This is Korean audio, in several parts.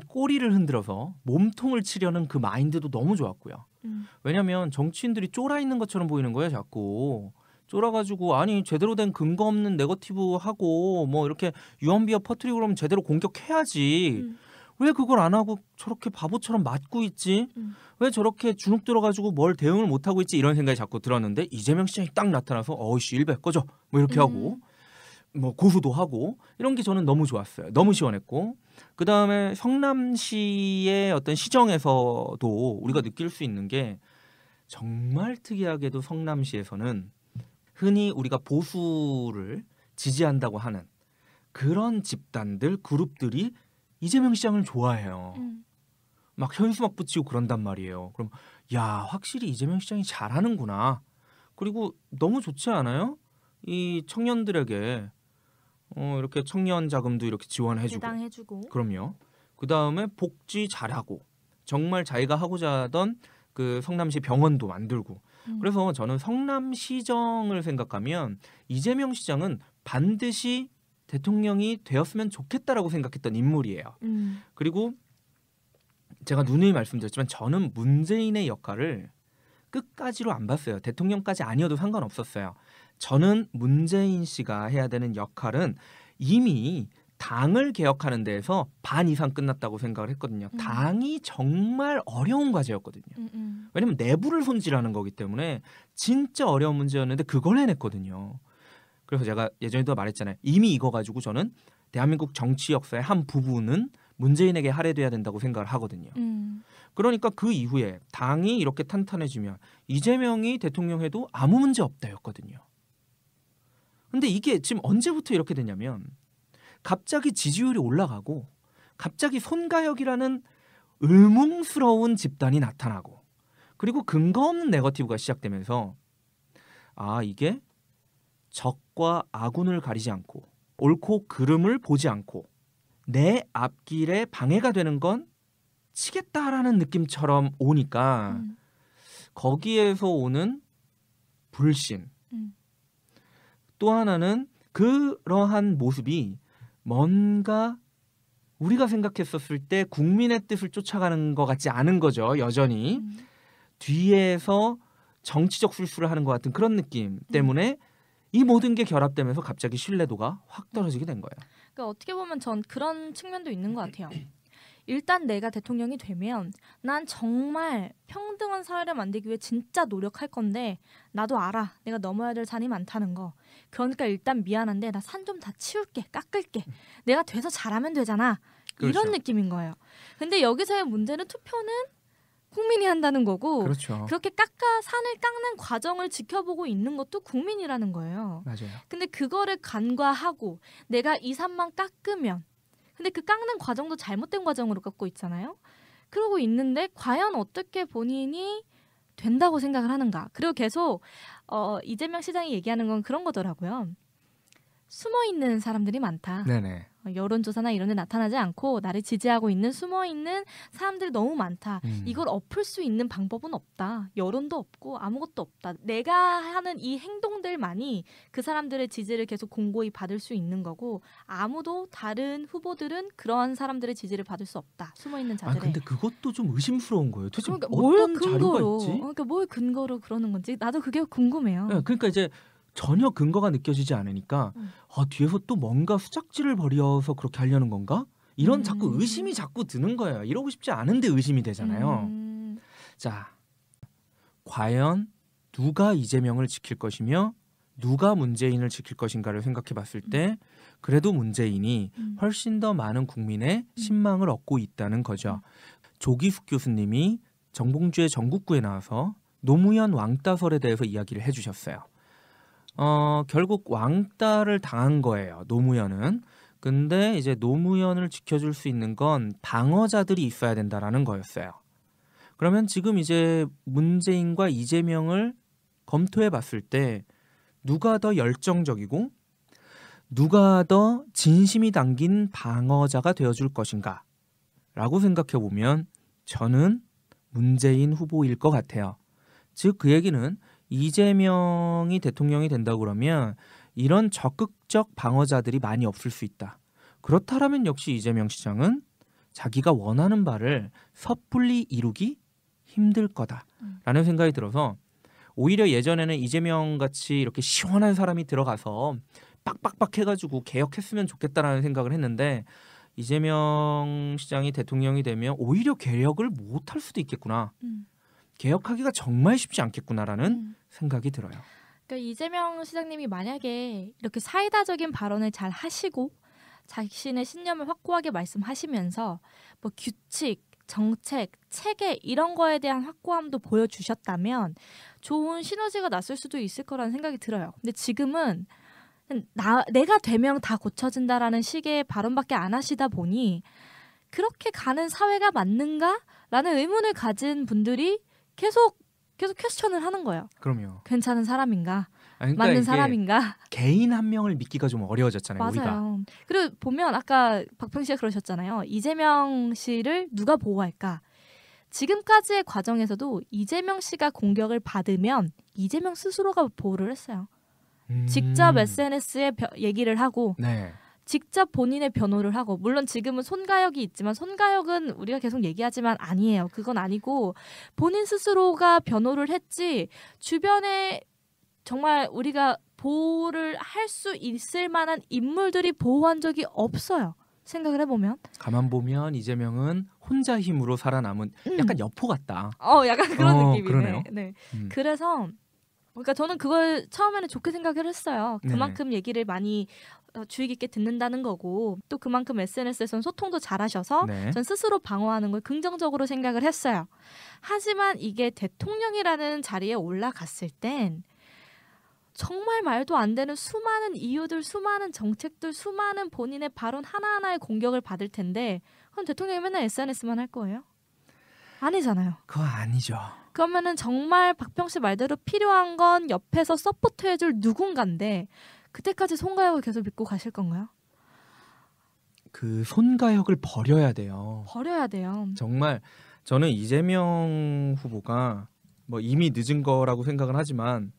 꼬리를 흔들어서 몸통을 치려는 그 마인드도 너무 좋았고요. 왜냐면 정치인들이 쫄아 있는 것처럼 보이는 거예요, 자꾸. 쫄아가지고 아니 제대로 된 근거 없는 네거티브 하고 뭐 이렇게 유언비어 퍼뜨리고 그러면 제대로 공격해야지. 왜 그걸 안 하고 저렇게 바보처럼 맞고 있지? 왜 저렇게 주눅 들어가지고 뭘 대응을 못 하고 있지? 이런 생각이 자꾸 들었는데 이재명 시장이 딱 나타나서 어이씨 일배 꺼져 뭐 이렇게 하고 뭐 고소도 하고 이런 게 저는 너무 좋았어요. 너무 시원했고 그 다음에 성남시의 어떤 시정에서도 우리가 느낄 수 있는 게 정말 특이하게도 성남시에서는 흔히 우리가 보수를 지지한다고 하는 그런 집단들 그룹들이 이재명 시장을 좋아해요. 막 현수막 붙이고 그런단 말이에요. 그럼 야 확실히 이재명 시장이 잘하는구나. 그리고 너무 좋지 않아요? 이 청년들에게 이렇게 청년 자금도 이렇게 지원해주고 배당해주고 그럼요. 그 다음에 복지 잘하고 정말 자기가 하고자 하던 그 성남시 병원도 만들고 그래서 저는 성남시정을 생각하면 이재명 시장은 반드시 대통령이 되었으면 좋겠다라고 생각했던 인물이에요. 그리고 제가 누누이 말씀드렸지만 저는 문재인의 역할을 끝까지로 안 봤어요. 대통령까지 아니어도 상관없었어요. 저는 문재인 씨가 해야 되는 역할은 이미 당을 개혁하는 데에서 반 이상 끝났다고 생각을 했거든요. 당이 정말 어려운 과제였거든요. 왜냐면 내부를 손질하는 거기 때문에 진짜 어려운 문제였는데 그걸 해냈거든요. 그래서 제가 예전에도 말했잖아요. 이미 이거 가지고 저는 대한민국 정치 역사의 한 부분은 문재인에게 할애돼야 된다고 생각을 하거든요. 그러니까 그 이후에 당이 이렇게 탄탄해지면 이재명이 대통령 해도 아무 문제 없다였거든요. 근데 이게 지금 언제부터 이렇게 됐냐면 갑자기 지지율이 올라가고 갑자기 손가역이라는 의문스러운 집단이 나타나고 그리고 근거 없는 네거티브가 시작되면서 아 이게 적과 아군을 가리지 않고 옳고 그름을 보지 않고 내 앞길에 방해가 되는 건 치겠다라는 느낌처럼 오니까 거기에서 오는 불신 또 하나는 그러한 모습이 뭔가 우리가 생각했었을 때 국민의 뜻을 쫓아가는 것 같지 않은 거죠. 여전히 뒤에서 정치적 술수를 하는 것 같은 그런 느낌 때문에 이 모든 게 결합되면서 갑자기 신뢰도가 확 떨어지게 된 거예요. 그러니까 어떻게 보면 전 그런 측면도 있는 것 같아요. 일단 내가 대통령이 되면 난 정말 평등한 사회를 만들기 위해 진짜 노력할 건데 나도 알아. 내가 넘어야 될 산이 많다는 거. 그러니까 일단 미안한데 나 산 좀 다 치울게. 깎을게. 내가 돼서 잘하면 되잖아. 그렇죠. 이런 느낌인 거예요. 근데 여기서의 문제는 투표는 국민이 한다는 거고 그렇죠. 그렇게 산을 깎는 과정을 지켜보고 있는 것도 국민이라는 거예요. 맞아요. 근데 그거를 간과하고 내가 이 산만 깎으면 근데 그 깎는 과정도 잘못된 과정으로 깎고 있잖아요. 그러고 있는데 과연 어떻게 본인이 된다고 생각을 하는가. 그리고 계속 이재명 시장이 얘기하는 건 그런 거더라고요. 숨어있는 사람들이 많다. 네네. 여론조사나 이런 데 나타나지 않고 나를 지지하고 있는 숨어있는 사람들이 너무 많다. 이걸 엎을 수 있는 방법은 없다. 여론도 없고 아무것도 없다. 내가 하는 이 행동들만이 그 사람들의 지지를 계속 공고히 받을 수 있는 거고 아무도 다른 후보들은 그러한 사람들의 지지를 받을 수 없다. 숨어있는 자들의. 근데 그것도 좀 의심스러운 거예요. 도대체 그러니까 어떤 자료가 있지? 그러니까 뭘 근거로 그러는 건지 나도 그게 궁금해요. 네, 그러니까 이제 전혀 근거가 느껴지지 않으니까 뒤에서 또 뭔가 수작질을 벌여서 그렇게 하려는 건가? 이런 자꾸 의심이 자꾸 드는 거예요. 이러고 싶지 않은데 의심이 되잖아요. 자, 과연 누가 이재명을 지킬 것이며 누가 문재인을 지킬 것인가를 생각해 봤을 때 그래도 문재인이 훨씬 더 많은 국민의 신망을 얻고 있다는 거죠. 조기숙 교수님이 정봉주의 전국구에 나와서 노무현 왕따설에 대해서 이야기를 해주셨어요. 결국 왕따를 당한 거예요. 노무현은. 근데 이제 노무현을 지켜줄 수 있는 건 방어자들이 있어야 된다라는 거였어요. 그러면 지금 이제 문재인과 이재명을 검토해 봤을 때 누가 더 열정적이고 누가 더 진심이 담긴 방어자가 되어줄 것인가 라고 생각해 보면 저는 문재인 후보일 것 같아요. 즉 그 얘기는 이재명이 대통령이 된다고 그러면 이런 적극적 방어자들이 많이 없을 수 있다. 그렇다면 역시 이재명 시장은 자기가 원하는 바를 섣불리 이루기 힘들 거다라는 생각이 들어서 오히려 예전에는 이재명 같이 이렇게 시원한 사람이 들어가서 빡빡빡 해가지고 개혁했으면 좋겠다라는 생각을 했는데 이재명 시장이 대통령이 되면 오히려 개혁을 못할 수도 있겠구나. 개혁하기가 정말 쉽지 않겠구나라는 생각이 들어요. 그러니까 이재명 시장님이 만약에 이렇게 사이다적인 발언을 잘 하시고 자신의 신념을 확고하게 말씀하시면서 뭐 규칙, 정책, 체계 이런 거에 대한 확고함도 보여주셨다면 좋은 시너지가 났을 수도 있을 거라는 생각이 들어요. 근데 지금은 내가 되면 다 고쳐진다라는 식의 발언밖에 안 하시다 보니 그렇게 가는 사회가 맞는가라는 의문을 가진 분들이 계속 퀘스천을 하는 거예요. 그럼요. 괜찮은 사람인가? 그러니까 맞는 이게 사람인가? 개인 한 명을 믿기가 좀 어려워졌잖아요. 맞아요. 우리가. 그리고 보면 아까 박평 씨가 그러셨잖아요. 이재명 씨를 누가 보호할까? 지금까지의 과정에서도 이재명 씨가 공격을 받으면 이재명 스스로가 보호를 했어요. 직접 SNS에 얘기를 하고 네. 직접 본인의 변호를 하고 물론 지금은 손가역이 있지만 손가역은 우리가 계속 얘기하지만 아니에요. 그건 아니고 본인 스스로가 변호를 했지 주변에 정말 우리가 보호를 할 수 있을 만한 인물들이 보호한 적이 없어요. 생각을 해보면. 가만 보면 이재명은 혼자 힘으로 살아남은 약간 여포 같다. 약간 그런 느낌이네. 그러네요. 네. 그래서 그러니까 저는 그걸 처음에는 좋게 생각을 했어요. 그만큼 얘기를 많이 주의 깊게 듣는다는 거고 또 그만큼 SNS에서는 소통도 잘하셔서 네. 전 스스로 방어하는 걸 긍정적으로 생각을 했어요. 하지만 이게 대통령이라는 자리에 올라갔을 땐 정말 말도 안 되는 수많은 이유들, 수많은 정책들, 수많은 본인의 발언 하나하나의 공격을 받을 텐데 그럼 대통령이 맨날 SNS만 할 거예요? 아니잖아요. 그거 아니죠. 그러면은 정말 박평 씨 말대로 필요한 건 옆에서 서포트해줄 누군가인데 그때까지 손가역을 계속 믿고 가실 건가요? 그 손가역을 버려야 돼요. 버려야 돼요. 정말 저는 이재명 후보가 뭐 이미 늦은 거라고 생각은 하지만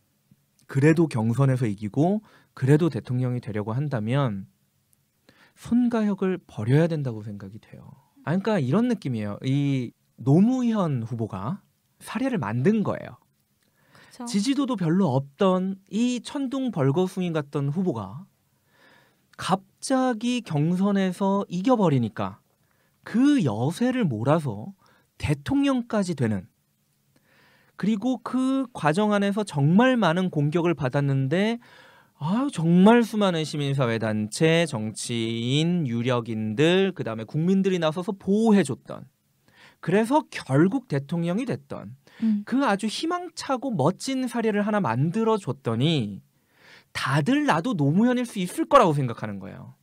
그래도 경선에서 이기고 그래도 대통령이 되려고 한다면 손가역을 버려야 된다고 생각이 돼요. 그러니까 이런 느낌이에요. 이 노무현 후보가 사례를 만든 거예요. 그쵸? 지지도도 별로 없던 이 천둥 벌거숭이 같던 후보가 갑자기 경선에서 이겨버리니까 그 여세를 몰아서 대통령까지 되는 그리고 그 과정 안에서 정말 많은 공격을 받았는데 정말 수많은 시민사회단체, 정치인, 유력인들, 그다음에 국민들이 나서서 보호해줬던 그래서 결국 대통령이 됐던 그 아주 희망차고 멋진 사례를 하나 만들어줬더니 다들 나도 노무현일 수 있을 거라고 생각하는 거예요.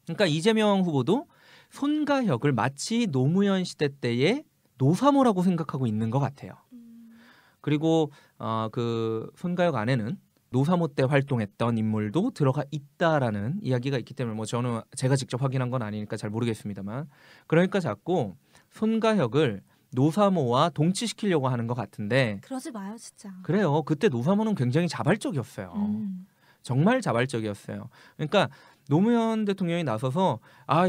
그러니까 이재명 후보도 손가역을 마치 노무현 시대 때의 노사모라고 생각하고 있는 것 같아요. 그리고 그 손가역 안에는 노사모 때 활동했던 인물도 들어가 있다라는 이야기가 있기 때문에 뭐 저는 제가 직접 확인한 건 아니니까 잘 모르겠습니다만 그러니까 자꾸 손가역을 노사모와 동치시키려고 하는 것 같은데 그러지 마요 진짜. 그래요. 그때 노사모는 굉장히 자발적이었어요. 정말 자발적이었어요. 그러니까 노무현 대통령이 나서서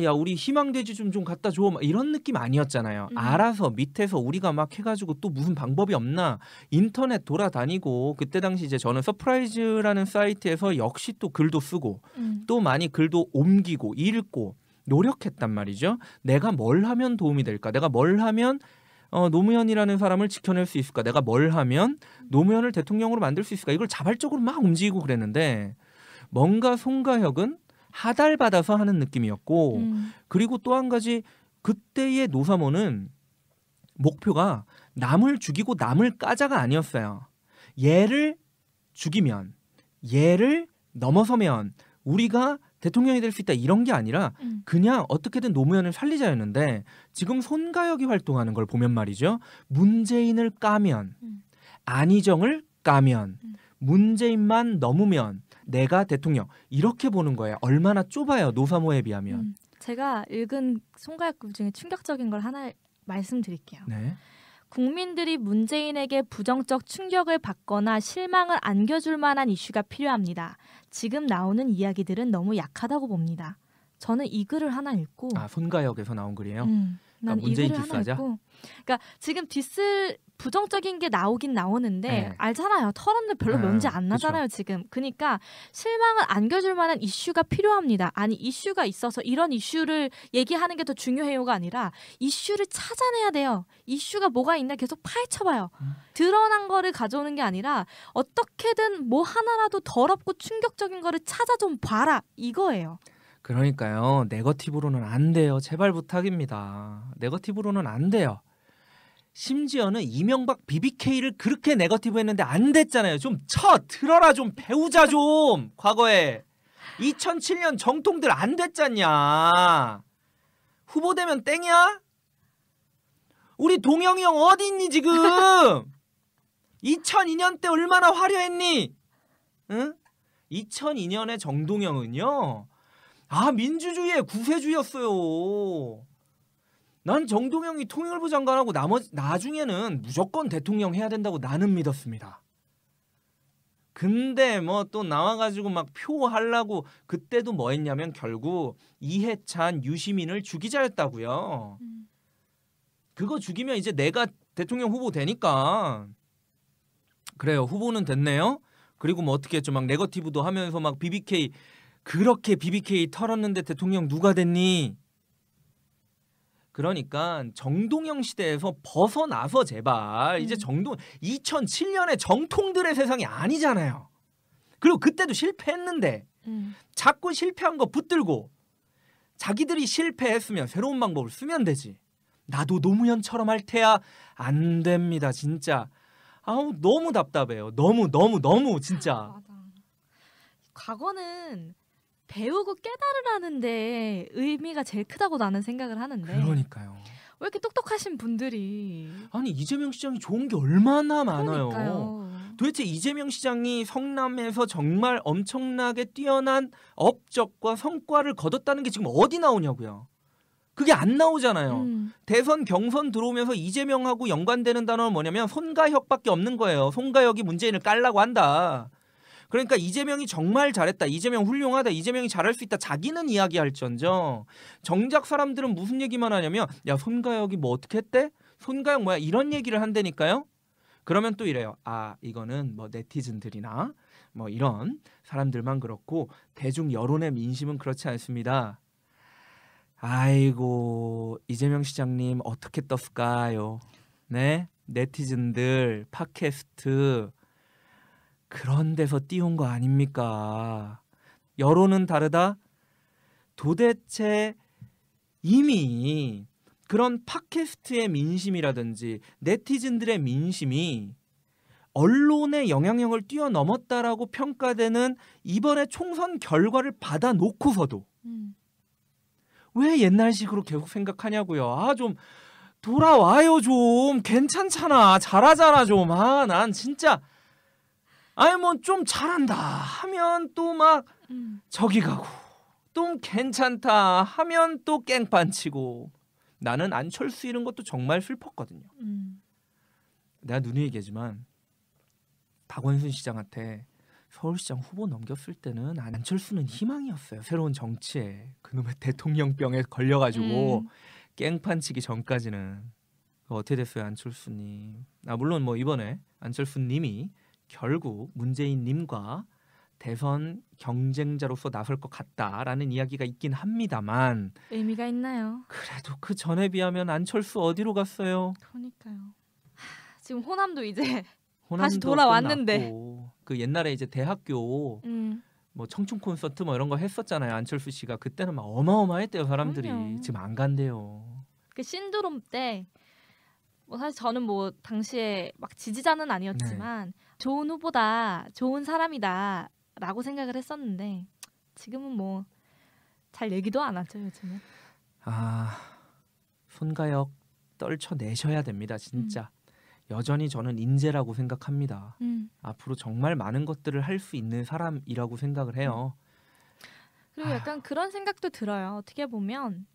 야 우리 희망대지 좀 갖다 줘 막 이런 느낌 아니었잖아요. 알아서 밑에서 우리가 막 해가지고 또 무슨 방법이 없나 인터넷 돌아다니고 그때 당시 이제 저는 서프라이즈라는 사이트에서 역시 또 글도 쓰고 또 많이 글도 옮기고 읽고 노력했단 말이죠. 내가 뭘 하면 도움이 될까? 내가 뭘 하면 노무현이라는 사람을 지켜낼 수 있을까? 내가 뭘 하면 노무현을 대통령으로 만들 수 있을까? 이걸 자발적으로 막 움직이고 그랬는데 뭔가 손가역은 하달받아서 하는 느낌이었고 그리고 또 한 가지 그때의 노사모는 목표가 남을 죽이고 남을 까자가 아니었어요. 얘를 죽이면 얘를 넘어서면 우리가 대통령이 될 수 있다 이런 게 아니라 그냥 어떻게든 노무현을 살리자였는데 지금 손가역이 활동하는 걸 보면 말이죠. 문재인을 까면 안희정을 까면 문재인만 넘으면 내가 대통령 이렇게 보는 거예요. 얼마나 좁아요. 노사모에 비하면. 제가 읽은 손가역 글 중에 충격적인 걸 하나 말씀드릴게요. 네. 국민들이 문재인에게 부정적 충격을 받거나 실망을 안겨줄 만한 이슈가 필요합니다. 지금 나오는 이야기들은 너무 약하다고 봅니다. 저는 이 글을 하나 읽고 아, 손가역에서 나온 글이에요. 난 이 문재인 글을 하나 디스하자? 읽고 그러니까 지금 디스 부정적인 게 나오긴 나오는데 네. 알잖아요. 토론은 별로 문제 안 나잖아요. 지금. 그러니까 실망을 안겨줄 만한 이슈가 필요합니다. 아니 이슈가 있어서 이런 이슈를 얘기하는 게 더 중요해요가 아니라 이슈를 찾아내야 돼요. 이슈가 뭐가 있나 계속 파헤쳐봐요. 드러난 거를 가져오는 게 아니라 어떻게든 뭐 하나라도 더럽고 충격적인 거를 찾아 좀 봐라 이거예요. 그러니까요. 네거티브로는 안 돼요. 제발 부탁입니다. 네거티브로는 안 돼요. 심지어는 이명박 BBK를 그렇게 네거티브 했는데 안 됐잖아요. 좀 들어라 좀 배우자 좀. 과거에 2007년 정통들 안 됐잖냐. 후보 되면 땡이야? 우리 동영이 형 어디 있니 지금? 2002년 때 얼마나 화려했니? 응? 2002년에 정동영은요. 민주주의의 구세주였어요. 난 정동영이 통일부 장관하고 나중에는 무조건 대통령 해야 된다고 나는 믿었습니다. 근데 뭐 또 나와가지고 막 표하려고 그때도 뭐 했냐면 결국 이해찬, 유시민을 죽이자였다고요. 그거 죽이면 이제 내가 대통령 후보 되니까 그래요. 후보는 됐네요. 그리고 뭐 어떻게 했죠? 막 네거티브도 하면서 막 BBK 그렇게 BBK 털었는데 대통령 누가 됐니? 그러니까 정동영 시대에서 벗어나서 제발 이제 2007년에 정통들의 세상이 아니잖아요. 그리고 그때도 실패했는데 자꾸 실패한 거 붙들고 자기들이 실패했으면 새로운 방법을 쓰면 되지. 나도 노무현처럼 할 테야. 안 됩니다 진짜. 너무 답답해요. 너무 진짜. 맞아. 과거는 배우고 깨달으라는데 의미가 제일 크다고 나는 생각을 하는데 그러니까요. 왜 이렇게 똑똑하신 분들이 아니 이재명 시장이 좋은 게 얼마나 많아요. 그러니까요. 도대체 이재명 시장이 성남에서 정말 엄청나게 뛰어난 업적과 성과를 거뒀다는 게 지금 어디 나오냐고요. 그게 안 나오잖아요. 대선 경선 들어오면서 이재명하고 연관되는 단어는 뭐냐면 손가역밖에 없는 거예요. 손가역이 문재인을 깔라고 한다. 그러니까 이재명이 정말 잘했다. 이재명 훌륭하다. 이재명이 잘할 수 있다. 자기는 이야기할지언정 정작 사람들은 무슨 얘기만 하냐면 야 손가역이 뭐 어떻게 했대? 손가역 뭐야? 이런 얘기를 한다니까요. 그러면 또 이래요. 이거는 뭐 네티즌들이나 뭐 이런 사람들만 그렇고 대중 여론의 민심은 그렇지 않습니다. 아이고 이재명 시장님 어떻게 떴을까요? 네? 네티즌들 팟캐스트 그런 데서 띄운 거 아닙니까? 여론은 다르다? 도대체 이미 그런 팟캐스트의 민심이라든지 네티즌들의 민심이 언론의 영향력을 뛰어넘었다라고 평가되는 이번에 총선 결과를 받아놓고서도 왜 옛날식으로 계속 생각하냐고요. 좀 돌아와요 좀. 괜찮잖아. 잘하잖아 좀. 난 진짜 뭐 좀 잘한다 하면 또 막 저기 가고 또 괜찮다 하면 또 깽판 치고 나는 안철수 이런 것도 정말 슬펐거든요. 내가 누누이 얘기하지만 박원순 시장한테 서울시장 후보 넘겼을 때는 안철수는 희망이었어요. 새로운 정치에 그놈의 대통령병에 걸려가지고 깽판 치기 전까지는. 어떻게 됐어요 안철수님. 물론 뭐 이번에 안철수님이 결국 문재인님과 대선 경쟁자로서 나설 것 같다라는 이야기가 있긴 합니다만 의미가 있나요? 그래도 그 전에 비하면 안철수 어디로 갔어요? 그러니까요. 지금 호남도 이제 호남도 다시 돌아왔는데 끝났고, 그 옛날에 이제 대학교 뭐 청춘 콘서트 뭐 이런 거 했었잖아요. 안철수 씨가 그때는 막 어마어마했대요 사람들이. 그럼요. 지금 안 간대요. 그 신드롬 때 뭐 사실 저는 뭐 당시에 막 지지자는 아니었지만 좋은 후보다, 좋은 사람이다라고 생각을 했었는데 지금은 뭐 잘 얘기도 안 하죠 요즘은. 손가역 떨쳐내셔야 됩니다 진짜. 여전히 저는 인재라고 생각합니다. 앞으로 정말 많은 것들을 할 수 있는 사람이라고 생각을 해요. 그리고 약간 그런 생각도 들어요. 어떻게 보면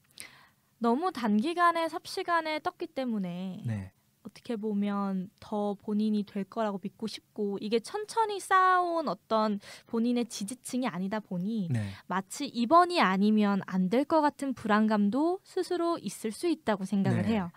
너무 단기간에 삽시간에 떴기 때문에 어떻게 보면 더 본인이 될 거라고 믿고 싶고 이게 천천히 쌓아온 어떤 본인의 지지층이 아니다 보니 네. 마치 이번이 아니면 안 될 것 같은 불안감도 스스로 있을 수 있다고 생각을 네. 해요.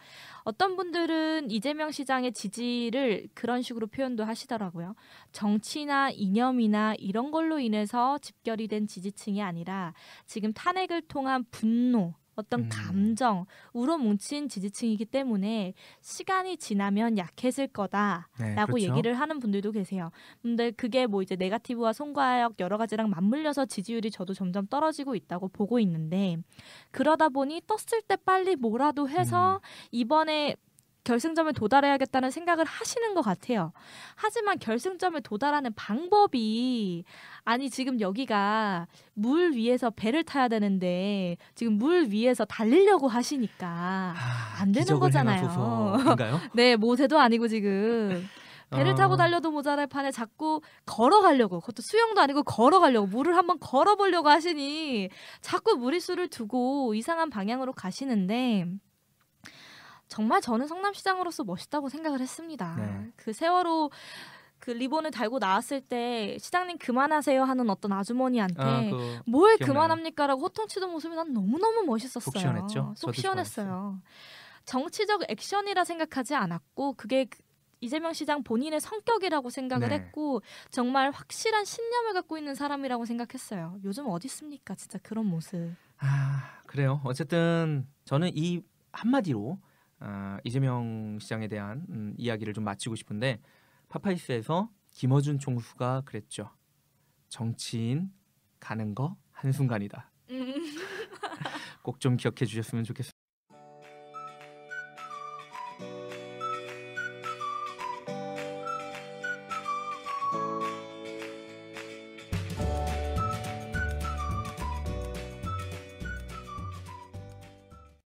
어떤 분들은 이재명 시장의 지지를 그런 식으로 표현도 하시더라고요. 정치나 이념이나 이런 걸로 인해서 집결이 된 지지층이 아니라 지금 탄핵을 통한 분노, 어떤 감정, 우러뭉친 지지층이기 때문에 시간이 지나면 약해질 거다라고 네, 그렇죠. 얘기를 하는 분들도 계세요. 근데 그게 뭐 이제 네거티브와 송과역 여러 가지랑 맞물려서 지지율이 저도 점점 떨어지고 있다고 보고 있는데 그러다 보니 떴을 때 빨리 뭐라도 해서 이번에 결승점에 도달해야겠다는 생각을 하시는 것 같아요. 하지만 결승점에 도달하는 방법이 아니 지금 여기가 물 위에서 배를 타야 되는데 지금 물 위에서 달리려고 하시니까 안 되는 기적을 거잖아요. 행하소서인가요? 네, 모세도 아니고 지금 배를 타고 달려도 모자랄 판에 자꾸 걸어가려고 그것도 수영도 아니고 걸어가려고 물을 한번 걸어보려고 하시니 자꾸 무리수를 두고 이상한 방향으로 가시는데 정말 저는 성남시장으로서 멋있다고 생각을 했습니다. 네. 그 세월호 그 리본을 달고 나왔을 때 시장님 그만하세요 하는 어떤 아주머니한테 뭘 기억나요. 그만합니까라고 호통치던 모습이 난 너무너무 멋있었어요. 속 시원했죠? 속 저도 시원했어요. 정치적 액션이라 생각하지 않았고 그게 이재명 시장 본인의 성격이라고 생각을 네. 했고 정말 확실한 신념을 갖고 있는 사람이라고 생각했어요. 요즘 어디 있습니까? 진짜 그런 모습. 그래요. 어쨌든 저는 이 한마디로 이재명 시장에 대한 이야기를 좀 마치고 싶은데 파파이스에서 김어준 총수가 그랬죠. 정치인 가는 거 한순간이다. 꼭 좀 기억해 주셨으면 좋겠습니다.